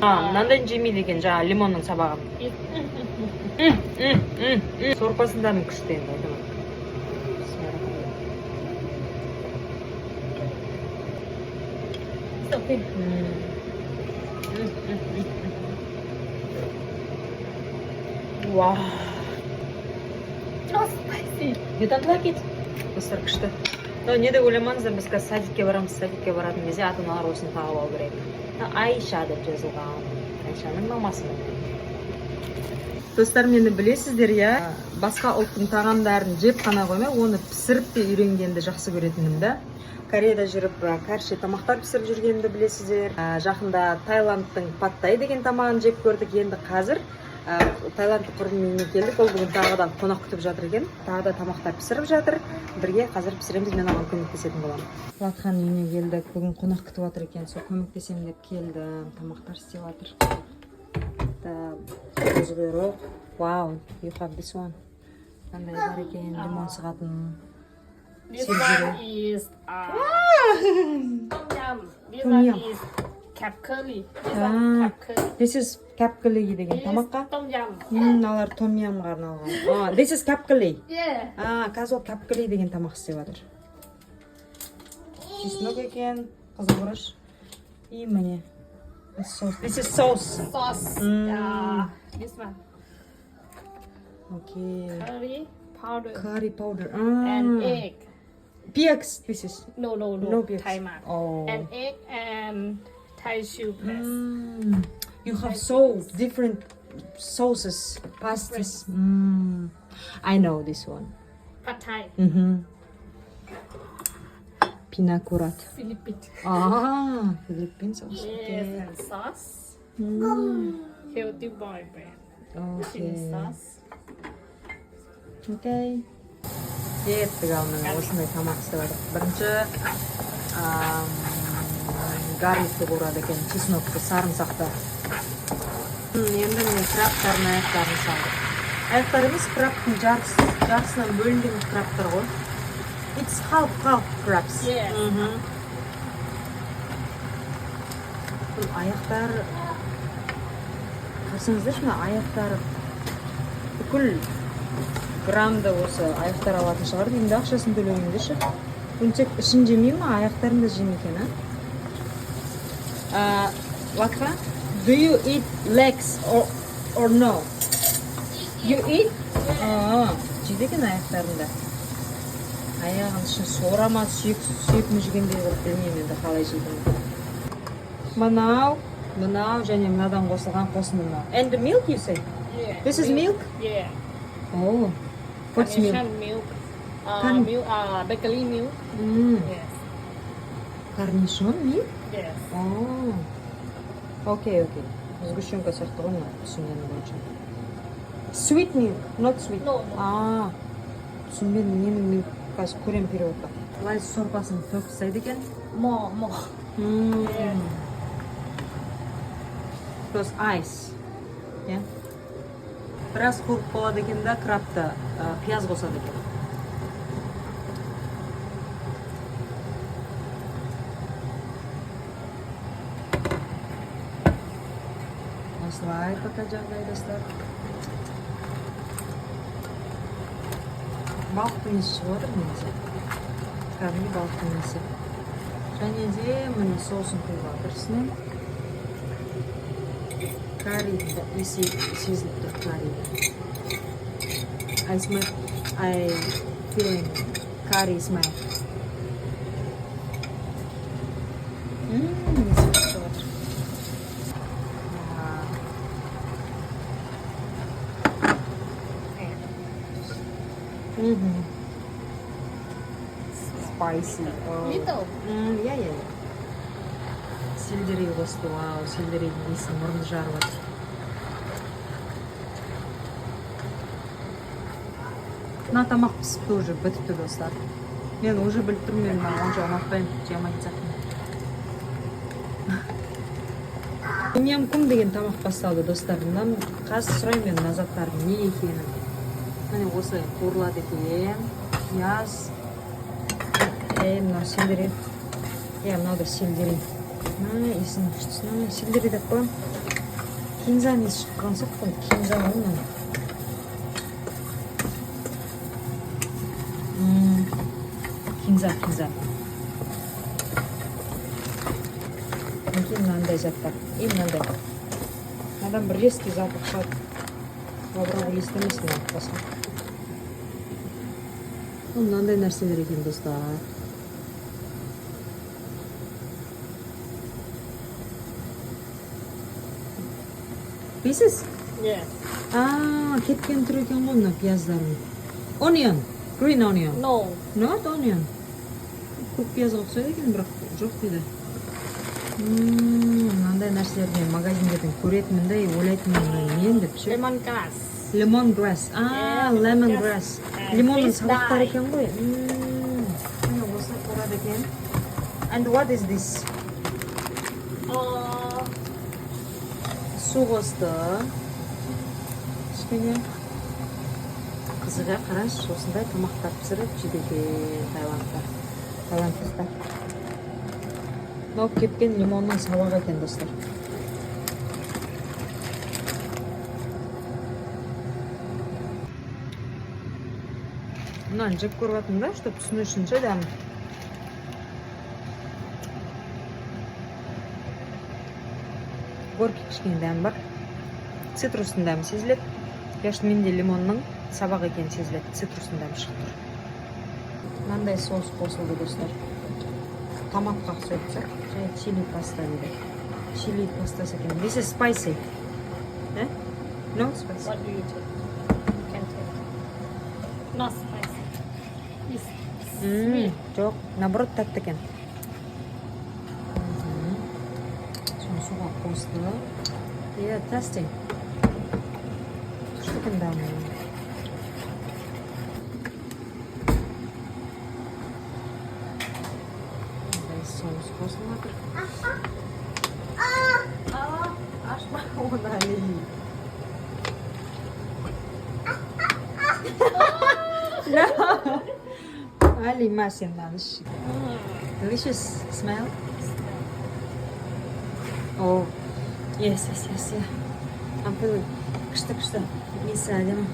мынандай жемейді екен, жаңа лимонның сабағын. Сорпасында күшті енді. Wow. Oh, spicy. You don't like it? Достар күшті. Не де ойламаңыздар, біз қазір садикке барамыз, садикке баратын кезде ата-аналар осыны тағып алу керек. Айша деп жазылған. Айшаның мамасы. Достар, мені білесіздер, я басқа ұлттың тағамдарын жеп қана қоймай, оны пісіріп те үйренгенді жақсы көретінім да. Кореяда жүріп, кәрше тамақтар пісіріп жүргенімді білесіздер. Жақында Таиландтың паттай деген тамағын жеп көрдік. Енді қазір Таиландтың құрбым үйіне келдік. Ол бүгін тағы да қонақ күтіп жатыр екен. Тағы да тамақтар пісіріп жатыр. Бірге қазір пісіреміз, мен оған көмектесетін боламын. Латхан үйіне келдік. Бүгін қонақ күтіп жатыр екен. Сол көмектесем деп келдім. Тамақтар істеп жатыр. Көзқұйрық. Wow, you have this one. Қандай бар екен, лимон сығатын. This one is tom yum. This one is cap curry. This one cap curry. This is capcurry деген тамаққа. Tom yum. Мыналар том ямға арналған. This is capcurry. Yeah. Қазір ол capcurry деген тамақ істеп жатыр. Чеснок екен, қызылбұрыш. И міне. This is sauce. Sauce. Yeah. This one. Okay. Curry powder. Curry powder. And egg. PX, this is. No. No PX. Thai mark. Oh. And egg and Thai chili paste. You have so different sauces, pastas. I know this one. Pad Thai. Pinakurat. Philippines. Philippine sauce. Yes, and sauce. Healthy boy brand. Chili sauce. Okay. Еттіғалмен осындай тамақ істеп жатыр. Бірінші гарликті қорады екен, чеснокты, сарымсақты. Енді міне крабтардың аяқтарын салды. Аяқтар емес, крабтың жартысынан бөлінген крабтар ғой. It's half crabs. Yes. Бұл аяқтар, қарсаңыздар шына аяқтар бүкіл граммда осы аяқтар алатын шығар, енді ақшасын төлегендеші. Бұны тек ішін жемей ма, аяқтарын да жемей екен, Латха, do you eat legs or no? You eat? Жейді екен аяқтарында. Аяғын ішін сорама, сүйек мүжгендей қылып білмеймін енді қалай жейді. Мынау және мынадан қосылған қосынды мынау. And the milk you say? Yeah. This is milk? Yeah. Oh. What's milk? Milk. Can- Milk. Bakery milk. Yes. Корнишон milk? Yes. Окей. Сгущенка сияқты ғой мына түсінгенім бойынша. Sweet milk, not sweet. No. Түсінбедім, ненің milk? Қазір көрем переводта. Былай сорпасын төк тастайды екен. More. Yeah. Because ice. Yeah. Біраз көп болады екен да, крабта пияз қосады екен. Осылай пока жағдай достар. Балықтың есі шығып отыр негізі. Кәдімгі балықтың есі. Және де міне соусын құйып жатыр үстіне. Curry сезіліп тұр curry. I feeling curry smell. Spicy. Little. Yeah. Сельдерей қосты, вау, сельдерей несін мұрынды жарып жатыр. Мына тамақ пісіпті уже, бітіпті достар. Мен уже біліп тұрмын, мен онша ұнатпаймын, жемайтын сияқтымын. Ням кум деген тамақ басталды достар. Қазір сұраймын мен назаттардың не екенін. Міне осы қуырылады екен. Пияз. Мына сельдерей. иә мынау да сельдерей есің күштісін сельдерей деп қоямын кинзаның иісі шыққан сияқты кинза ғой мынау кинза мінекей мынандай заттар и мынандай мынадан бір резкий запах шығады лавровый лист емес мынау басқа мынандай нәрселер екен достар Pieces? Yes. Кеткен түр екен ғой мына пияздардың. Onion, green onion. No. Not onion. Көк пиязға ұқсайды екен, бірақ жоқ дейді. Мынандай нәрселерді мен магазиндерден көретінмін де, ойлайтынмын мен деп ше. Lemongrass. Lemongrass. Lemongrass. Лимонның сабақтары екен ғой. Міне осы тұрады екен. And what is this? Су қосты. Кішкене қызыға қараш, осындай тамақтар пісіріп жейді екен тайландтар. Тайландтықтар. Мынау кепкен лимонның сабағы екен достар. Мынаны жеп көріп жатырмын да, чтобы түсіну үшін ше дәмі. Горький кішкене дәмі бар. Цитрустың дәмі сезіледі. Яшты менде лимонның сабағы екен сезіледі. Цитрустың дәмі шығып тұр. Мынандай соус қосылды достар. Томатқа ұқсайды ше. Және чили паста дейді. Чили пастасы екен. This is spicy. No spicy. What do you take? You can take. Not spicy. It's sweet. Жоқ, наоборот тәтті екен. Суға қосты. Yeah, testing. Күшті дәмі. Мындай соус қосылып жатыр. Ашма оны Али. Ali, mas delicious smell. Oh, yes. I'm feeling күшті. Иісі әдемі.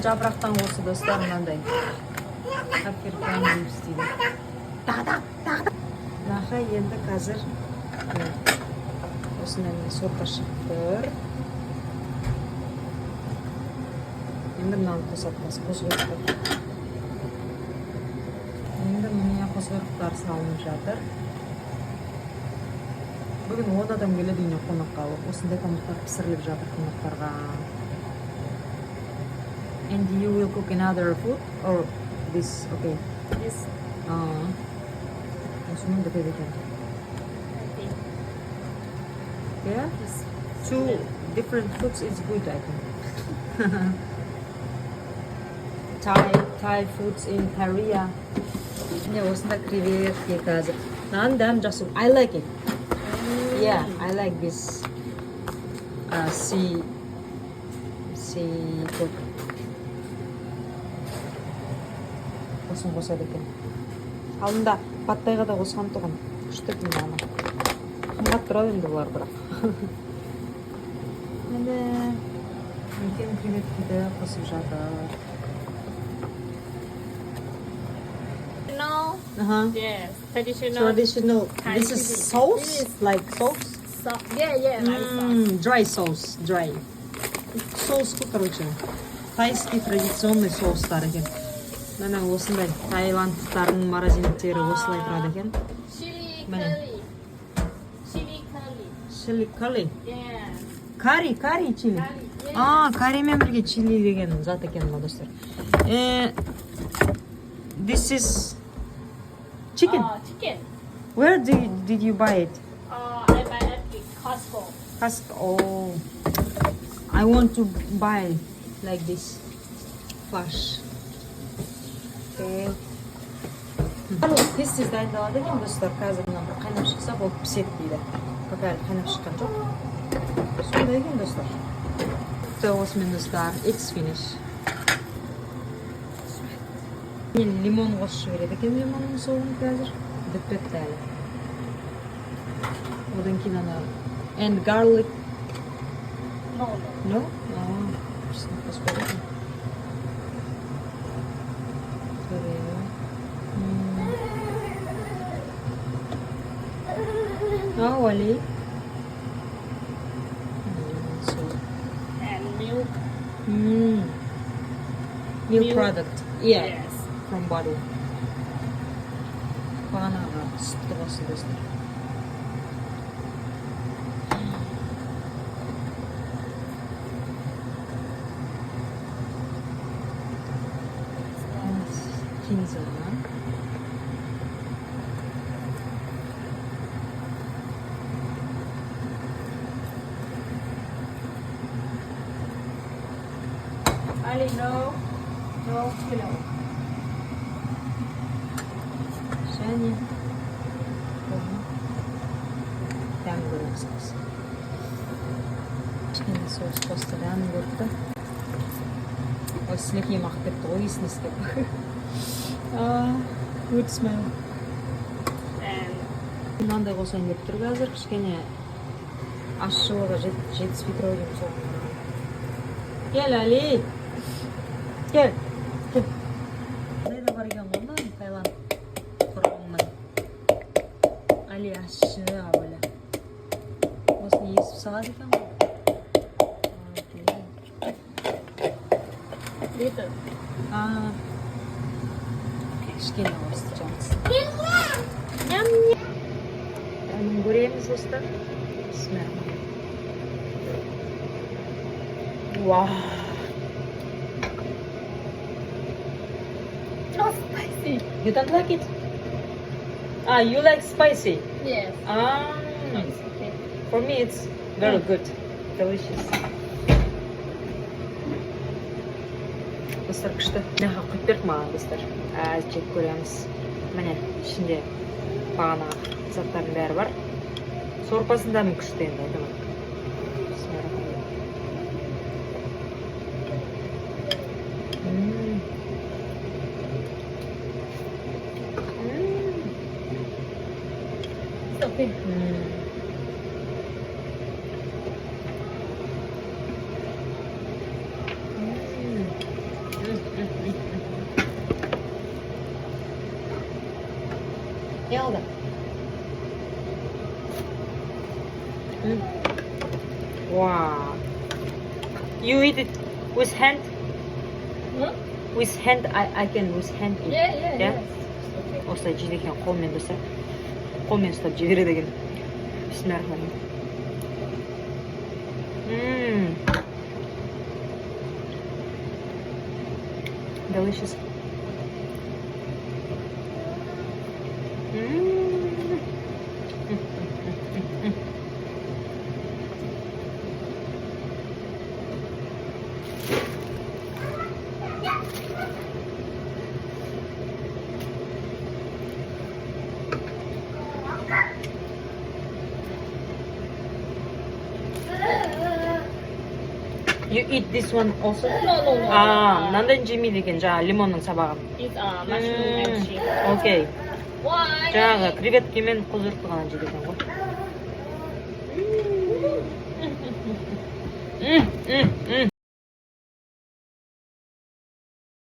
Жапырақтан осы достар мынандай. Капкеркан деп істейді. Наха енді қазір осындай сорпа шықты. Енді мынаны қосатымыз қосқырықтар. Енді міне қосқырықтар салынып жатыр. Бүгін 10 адам келеді үйіне қонаққа. Осындай тамақтар пісіріліп жатыр қонақтарға. And you will cook another food or this? Okay. This. Осымен бітеді екен. Yeah? Two different foods is good, I think. Thai foods in Korea. Міне осында креветки қазір. Нан дәм жақсы. I like it. Yeah, I like this sea food. Осын қосады екен. Алдында паттайға да қосқан тұғын. Күшті екен ана. Қымбат тұрады енді бұлар бірақ. Енді үлкен креветкиді қосып жатыр. Yes, traditional. This is sauce? Like sauce? Yeah, like sauce. Dry sauce, dry. Соус қой, короче. Тайский традиционный соустар екен. Міне осындай тайландтықтардың морозильниктері осылай тұрады екен. Chili curry. Yeah. Curry chili. Curryмен бірге чили деген зат екен ма достар. This is chicken. Chicken. Where did you buy it? I buy at Costco. Oh, I want to buy like this flash. Okay. Тез дайындалады екен достар. Қазір мына бір қайнап шықса болып піседі дейді. Пока қайнап шыққан жоқ. Сондай екен достар. Осымен достар, it's finished. Лимон қосып жібереді екен лимонның соғын қазір. Бітпепті әлі. Одан кейін ана and garlic. No. No? Шысын қосып береді. Wali. And milk. Milk product. Yeah. Yes. From bottle. Бағанағы сүтті қосты достар. Кинза. Ali, no. No, hello. Және дәм көреміз қазір. Кішкене соус қосты дәмін көрді. Ой, сілекей мақ депті ғой, есін істеп. Good smell. And Мынандай қосайын деп тұр қазір. Кішкене ащылығы жетіспей тұр деп соған. Кел, Али! Кел! Кел! Қайда барған онда Таиланд құрғаннан. Али ащы абылы. Осыны есіп салады екен ғой. little. Кішкене қосты жамыз. Дәмін көреміз достар. Бисмилла. Wow. Not spicy. You don't like it? You like spicy? Yes. It's okay. For me it's very good. Delicious. Достар күшті. Мынаға құйып берді маған достар. Жеп көреміз. Міне ішінде бағана заттардың бәрі бар. Сорпасында мен күшті енді айтамын. It's okay. Geldi. Wow. You eat it with hand? Hmm? With hand, I can with hand eat. Yeah. Yeah? Yes. It's okay. осылай жейді екен, қолмен достар. Қолмен ұстап жібереді екен. Бисмиллахиррахманиррахим. Delicious. You eat this one also? No. 난된 жемейді екен, жаңағы лимонның сабағын. It's mushroom and shrimp. Окей. Why? жаңағы креветкемен құзыртты ғана жейді екен ғой.